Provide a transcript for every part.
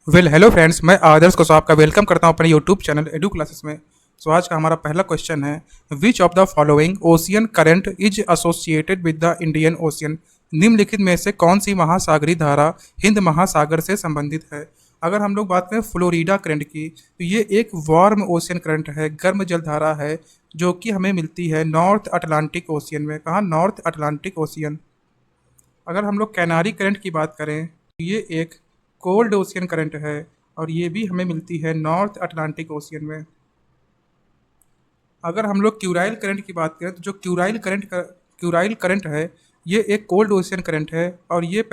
Hello friends, मैं आदर्श को आपका वेलकम करता हूं अपने यूट्यूब चैनल एडू क्लासेस में। आज का हमारा पहला क्वेश्चन है, विच of the following ocean current is associated with the Indian ocean. निम्नलिखित में से कौन सी महासागरीय धारा हिंद महासागर से संबंधित है। अगर हम लोग बात करें फ्लोरिडा करंट की, तो ये एक वार्म ओशियन करंट है, गर्म जल धारा है, जो कि हमें मिलती है नॉर्थ अटलांटिक ओशियन में। कहाँ? North Atlantic ocean. अगर हम लोग कैनारी करंट की बात करें, तो ये एक कोल्ड ओशियन करंट है और ये भी हमें मिलती है नॉर्थ अटलांटिक ओशियन में। अगर हम लोग क्यूराइल करंट की बात करें, तो जो क्यूराइल करंट है, ये एक कोल्ड ओशियन करंट है और ये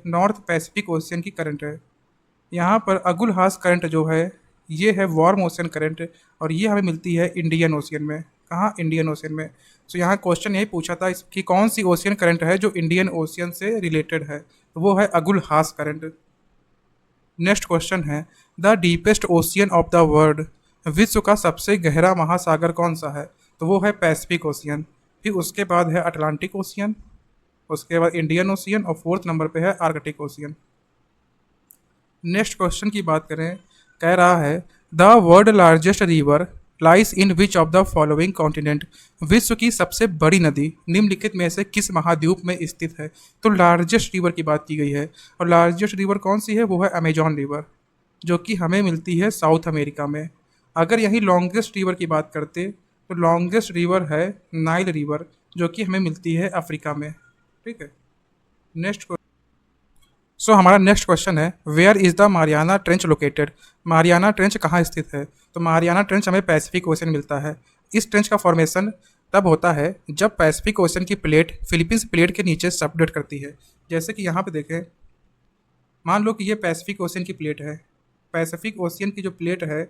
नॉर्थ पैसिफिक ओशियन की करंट है। यहाँ पर अगुल हास करंट जो है, ये है वार्म ओशियन करंट और ये हमें मिलती है इंडियन ओशियन में। कहाँ? इंडियन ओशियन में। यहाँ क्वेश्चन यही पूछा था कि कौन सी ओशियन करंट है जो इंडियन ओशियन से रिलेटेड है, तो वो है अगुल हास करंट। नेक्स्ट क्वेश्चन है, the deepest ocean of the world. विश्व का सबसे गहरा महासागर कौन सा है? तो वो है पैसिफिक ओशियन। फिर उसके बाद है अटलांटिक ओशियन, उसके बाद इंडियन ओशियन और फोर्थ नंबर पे है आर्कटिक ओशियन। नेक्स्ट क्वेश्चन की बात करें, कह रहा है the world largest river lies in which of the following continent. विश्व की सबसे बड़ी नदी निम्नलिखित में से किस महाद्वीप में स्थित है। तो लार्जेस्ट रिवर की बात की गई है और लार्जेस्ट रिवर कौन सी है? वो है अमेजॉन रिवर, जो कि हमें मिलती है साउथ अमेरिका में। अगर यही लॉन्गेस्ट रिवर की बात करते, तो लॉन्गेस्ट रिवर है नाइल रिवर, जो कि हमें मिलती है अफ्रीका में। ठीक है। नेक्स्ट हमारा नेक्स्ट क्वेश्चन है, where is the Mariana trench located. Mariana trench कहाँ स्थित है? तो मारियाना ट्रेंच हमें पैसिफिक ओशन मिलता है। इस ट्रेंच का फॉर्मेशन तब होता है जब पैसिफिक ओशन की प्लेट फिलीपींस प्लेट के नीचे सबडेट करती है। जैसे कि यहाँ पे देखें, मान लो कि ये पैसिफिक ओशन की प्लेट है। पैसिफिक ओशियन की जो प्लेट है,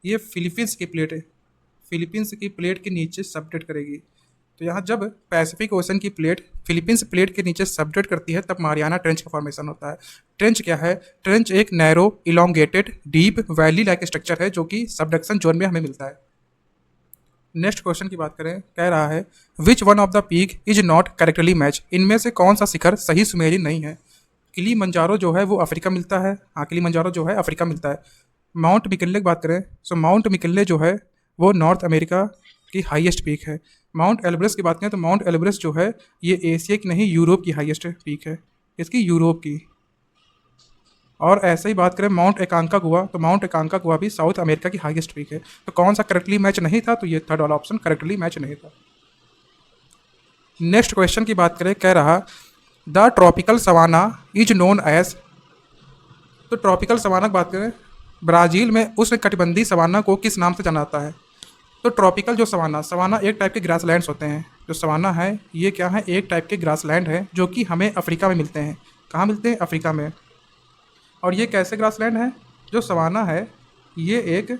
ये फिलीपींस की प्लेट है, फिलीपींस की प्लेट के नीचे सबडेट करेगी। तो यहाँ जब पैसिफिक ओशन की प्लेट फिलीपींस प्लेट के नीचे सबडेट करती है, तब मारियाना ट्रेंच का फॉर्मेशन होता है। ट्रेंच क्या है? ट्रेंच एक narrow elongated deep valley like structure है, जो कि सबडक्शन जोन में हमें मिलता है। नेक्स्ट क्वेश्चन की बात करें, कह रहा है which one of the peak is not correctly match. इनमें से कौन सा शिखर सही सुमेरी नहीं है। किलीमंजारो जो है वो अफ्रीका मिलता है। हाँ, किलीमंजारो जो है अफ्रीका मिलता है। माउंट मिकिन्ले की बात करें, माउंट मिकिन्ले जो है वो नॉर्थ अमेरिका की हाईएस्ट पीक है। माउंट एल्ब्रस की बात करें, तो माउंट एल्ब्रस जो है ये एशिया की नहीं, यूरोप की हाईएस्ट पीक है, इसकी यूरोप की। और ऐसे ही बात करें माउंट एकांकागुआ, तो माउंट एकांकागुआ भी साउथ अमेरिका की हाईएस्ट पीक है। तो कौन सा करेक्टली मैच नहीं था? तो ये थर्ड वाला ऑप्शन करेक्टली मैच नहीं था। नेक्स्ट क्वेश्चन की बात करें, कह रहा the tropical savanna is known as. तो ट्रॉपिकल सवाना की बात करें, ब्राज़ील में उष्णकटिबंधीय सवाना को किस नाम से जाना जाता है? तो ट्रॉपिकल जो सवाना एक टाइप के ग्रासलैंड्स होते हैं। जो सवाना है ये क्या है? एक टाइप के ग्रासलैंड है, जो कि हमें अफ्रीका में मिलते हैं। कहाँ मिलते हैं? अफ्रीका में। और ये कैसे ग्रासलैंड है? जो सवाना है ये एक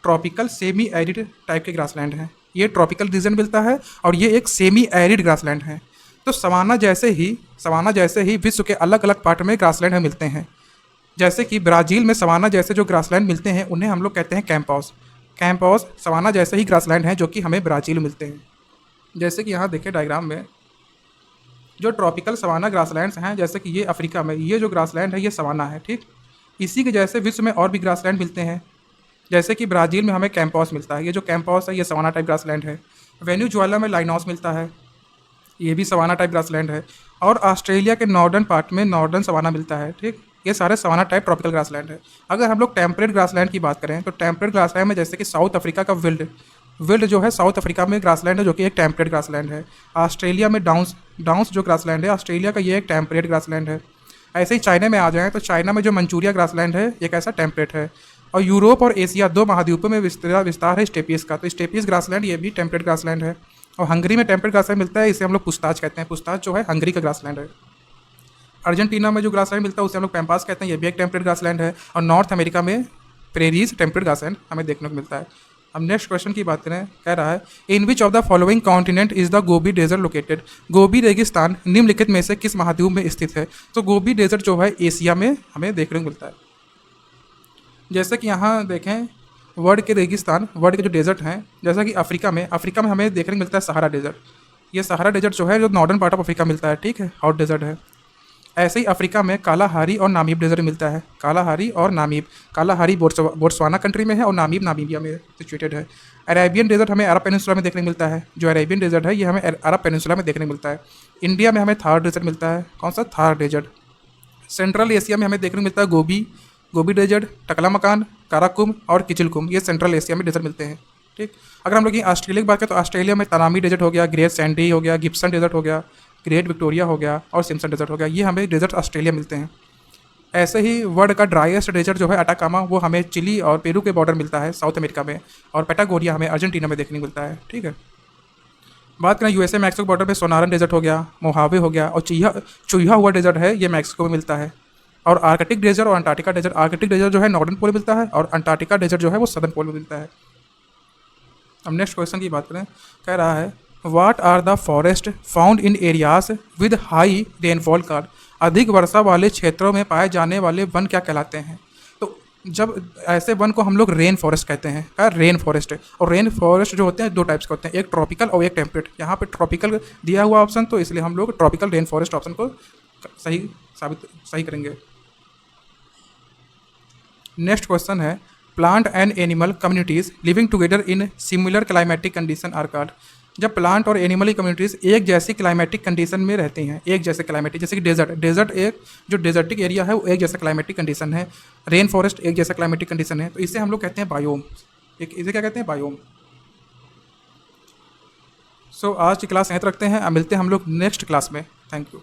ट्रॉपिकल सेमी एरिड टाइप के ग्रासलैंड है। ये ट्रॉपिकल रीजन मिलता है और ये एक सेमी एरिड ग्रासलैंड है। तो सवाना जैसे ही विश्व के अलग अलग पार्ट में ग्रासलैंड हमें मिलते हैं। जैसे कि ब्राज़ील में सवाना जैसे जो ग्रासलैंड मिलते हैं, उन्हें हम लोग कहते हैं कैंपॉस। कैंपॉस सवाना जैसे ही ग्रासलैंड हैं, जो कि हमें ब्राज़ील में मिलते हैं। जैसे कि यहाँ देखें डायग्राम में, जो ट्रॉपिकल सवाना ग्रासलैंड्स हैं, जैसे कि ये अफ्रीका में ये जो ग्रासलैंड है ये सवाना है। ठीक, इसी के जैसे विश्व में और भी ग्रासलैंड मिलते हैं। जैसे कि ब्राज़ील में हमें कैंपॉस मिलता है, ये जो कैंपॉस है ये सवाना टाइप ग्रासलैंड है। वेनेजुएला में लाइनॉस मिलता है, ये भी सवाना टाइप ग्रासलैंड है। और ऑस्ट्रेलिया के नॉर्दर्न पार्ट में नॉर्दर्न सवाना मिलता है। ठीक, ये सारे सवाना टाइप ट्रॉपिकल ग्रासलैंड है। अगर हम लोग टेम्परेट ग्रासलैंड की बात करें, तो टेम्परेट ग्रासलैंड में जैसे कि साउथ अफ्रीका का विल्ड जो है साउथ अफ्रीका में ग्रासलैंड है, जो कि एक टेम्परेट ग्रासलैंड है। ऑस्ट्रेलिया में डाउंस जो ग्रासलैंड है ऑस्ट्रेलिया का, ये एक टेम्परेट ग्रासलैंड है। ऐसे ही चाइना में आ जाएँ, तो चाइना में जो मंचूरिया ग्रासलैंड है ये कैसा? टेम्परेट है। और यूरोप और एशिया दो महाद्वीपों में विस्तार है स्टेपीज का, तो स्टेपीज ग्रासलैंड ये भी टेम्परेट ग्रासलैंड है। और हंगरी में टेम्परेट ग्रासलैंड मिलता है, इसे हम लोग पुस्ताच कहते हैं। पुस्ताच जो है हंगरी का ग्रासलैंड है। अर्जेंटीना में जो ग्रासलैंड मिलता है उसे हम लोग पैम्पास कहते हैं, ये भी एक टेम्परेट ग्रासलैंड है। और नॉर्थ अमेरिका में प्रेरीज टेम्परेट ग्रासलैंड हमें देखने को मिलता है। अब नेक्स्ट क्वेश्चन की बात करें, कह रहा है in which of the following continent is the Gobi desert located. Gobi रेगिस्तान निम्नलिखित में से किस महाद्वीप में स्थित है? तो गोबी डेजर्ट जो है एशिया में हमें देखने को मिलता है। जैसे कि यहाँ देखें, वर्ल्ड के रेगिस्तान, वर्ल्ड के जो डेजर्ट हैं, जैसा कि अफ्रीका में हमें देखने को मिलता है सहारा डेजर्ट। ये सहारा डेजर्ट जो है जो नॉर्दर्न पार्ट ऑफ अफ्रीका मिलता है। ठीक है, हॉट डेजर्ट है। ऐसे ही अफ्रीका में कालाहारी और नामीब डेजर्ट मिलता है। कालाहारी और नामीब, कालाहारी बोट्सवाना कंट्री में है और नामीब नामीबिया में सिचुएटेड है। अरेबियन डेजर्ट हमें अरब पेनिनसुला में देखने को मिलता है। जो अरेबियन डेजर्ट है ये हमें अरब पेनिनसुला में देखने को मिलता है। इंडिया में हमें थार डेजर्ट मिलता है। कौन सा? थार डेजर्ट। सेंट्रल एशिया में हमें देखने को मिलता है गोबी डेजर्ट, टकला मकान, काराकुम और किचिलकुम। ये सेंट्रल एशिया में डेजर्ट मिलते हैं। ठीक। अगर हम लोग ये ऑस्ट्रेलिया की बात करें तो ऑस्ट्रेलिया में तनामी डेजर्ट हो गया, ग्रेट सैंडी हो गया, गिब्सन डेजर्ट हो गया, ग्रेट विक्टोरिया हो गया और सिम्सन डेजर्ट हो गया। ये हमें डेजर्ट ऑस्ट्रेलिया मिलते हैं। ऐसे ही वर्ल्ड का ड्राइएस्ट डेजर्ट जो है अटाकामा, वो हमें चिली और पेरू के बॉर्डर मिलता है साउथ अमेरिका में, और पेटागोनिया हमें अर्जेंटीना में देखने को मिलता है। ठीक है। बात करें यूएसए मैक्सिको बॉर्डर पे सोनारन डेजर्ट हो गया, मोहावे हो गया और चुहा हुआ डेजर्ट है, ये मैक्सिको में मिलता है। और आर्कटिक डेजर्ट और अंटार्कटिका डेजर्ट, आर्कटिक डेजर्ट जो है नॉर्दर्न पोल में मिलता है और अंटार्कटिका डेजर्ट जो है वो सदर्न पोल में मिलता है। अब नेक्स्ट क्वेश्चन की बात करें, कह रहा है what are the forest found in areas with high rainfall card. अधिक वर्षा वाले क्षेत्रों में पाए जाने वाले वन क्या कहलाते हैं? तो जब ऐसे वन को हम लोग रेन फॉरेस्ट कहते हैं। क्या? Rain forest. और रेन फॉरेस्ट जो होते हैं दो टाइप्स के होते हैं, एक ट्रॉपिकल और एक टेम्परेट। यहाँ पे ट्रॉपिकल दिया हुआ ऑप्शन, तो इसलिए हम लोग ट्रॉपिकल रेन फॉरेस्ट ऑप्शन को सही करेंगे। नेक्स्ट क्वेश्चन है plant and animal communities living together in similar climatic condition are called. जब प्लांट और एनिमल कम्युनिटीज़ एक जैसी क्लाइमेटिक कंडीशन में रहती हैं, एक जैसे क्लाइमेटिक, जैसे कि डेजर्ट एक जो डेजर्टिक एरिया है वो एक जैसा क्लाइमेटिक कंडीशन है, रेन फॉरेस्ट एक जैसा क्लाइमेटिक कंडीशन है, तो इसे हम लोग कहते हैं बायोम। इसे क्या कहते हैं? बायोम। सो आज की क्लास यहीं तक रखते हैं, मिलते हैं हम लोग नेक्स्ट क्लास में। Thank you.